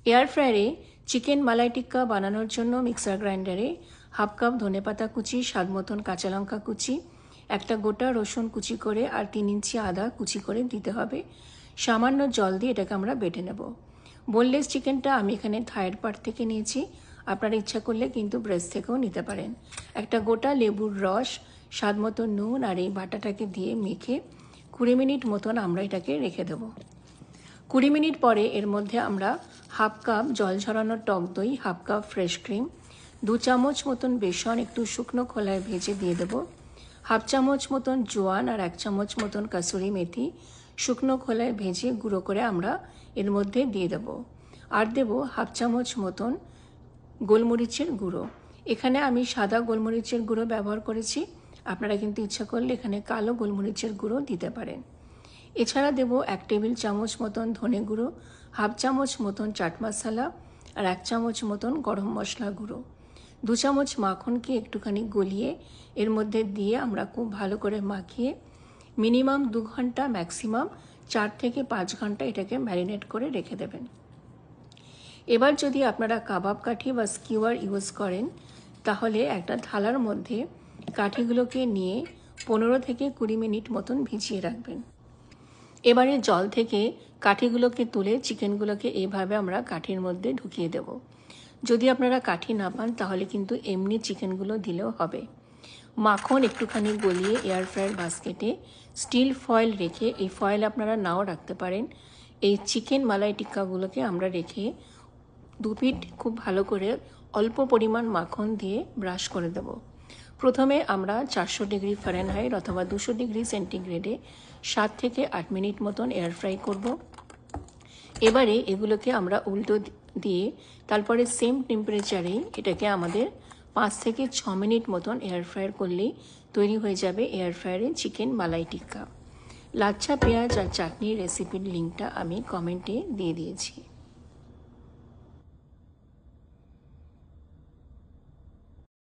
Air ফ্রায়ারে chicken মালাই টিক্কা বানানোর জন্য mixer গ্রাইন্ডারে হাফ কাপ ধনেপাতা কুচি, স্বাদ মতন কাঁচা লঙ্কা কুচি, একটা গোটা রসুন কুচি করে আর 3 ইঞ্চি আদা কুচি করে দিতে হবে। সামান্য জল দিয়ে এটাকে আমরা বেটে নেব। বোনলেস চিকেনটা আমি এখানে থাইয়ের পার্ট থেকে নিয়েছি, আপনারা ইচ্ছা করলে কিন্তু ব্রেস্ট থেকেও নিতে পারেন। একটা গোটা লেবুর রস, স্বাদ মতো নুন আর এই বাটাটাকে দিয়ে মেখে 20 মিনিট মতন আমরা এটাকে রেখে দেবো। 20 মিনিট পরে এর মধ্যে আমরা হাফ কাপ জল ঝরানো টক দই, হাফ কাপ ফ্রেশ ক্রিম, 2 চামচ মতন বেসন একটু শুকনো খোলায় ভেজে দিয়ে দেবো, হাফ চামচ মতন জোয়ান আর 1 চামচ মতন কাসুরি মেথি শুকনো খোলায় ভেজে গুঁড়ো করে আমরা এর মধ্যে দিয়ে দেবো। আর দেবো হাফ চামচ মতন গোলমরিচের গুঁড়ো। এখানে আমি সাদা গোলমরিচের গুঁড়ো ব্যবহার করেছি, আপনারা কিন্তু ইচ্ছা করলে এখানে কালো গোলমরিচের গুঁড়ো দিতে পারেন। এছাড়া দেবো 1 টেবিল চামচ মতন ধনে গুঁড়ো, হাফ চামচ মতন চাট মশলা আর 1 চামচ মতন গরম মশলা গুঁড়ো। 2 চামচ মাখনকে একটুখানি গলিয়ে এর মধ্যে দিয়ে আমরা খুব ভালো করে মাখিয়ে মিনিমাম 2 ঘন্টা, ম্যাক্সিমাম 4 থেকে 5 ঘন্টা এটাকে ম্যারিনেট করে রেখে দেবেন। এবার যদি আপনারা কাবাব কাঠি বা স্কিওয়ার ইউজ করেন তাহলে একটা থালার মধ্যে কাঠিগুলোকে নিয়ে 15 থেকে 20 মিনিট মতন ভিজিয়ে রাখবেন। এবারে জল থেকে কাঠিগুলোকে তুলে চিকেনগুলোকে এইভাবে আমরা কাঠির মধ্যে ঢুকিয়ে দেব। যদি আপনারা কাঠি না পান তাহলে কিন্তু এমনি চিকেনগুলো দিলেও হবে। মাখন একটুখানি গলিয়ে এয়ার ফ্রায়ার বাস্কেটে স্টিল ফয়েল রেখে, এই ফয়েল আপনারা নাও রাখতে পারেন, এই চিকেন মালাই টিক্কাগুলোকে আমরা রেখে 2 পিঠ খুব ভালো করে অল্প পরিমাণ মাখন দিয়ে ব্রাশ করে দেব। প্রথমে আমরা 400 ডিগ্রি ফারেনহাইট অথবা 200 ডিগ্রি সেন্টিগ্রেডে 7 থেকে 8 মিনিট মতন এয়ার ফ্রাই করব। এবারে এগুলোকে আমরা উল্টো দিয়ে তারপরে সেম টেম্পারেচারে এটাকে আমাদের 5 থেকে 6 মিনিট মতন এয়ার ফ্রায়ার করলেই তৈরি হয়ে যাবে এয়ার ফ্রায়ারে চিকেন মালাই টিক্কা। লাচ্ছা পেঁয়াজ আর চাটনির রেসিপির লিঙ্কটা আমি কমেন্টে দিয়ে দিয়েছি।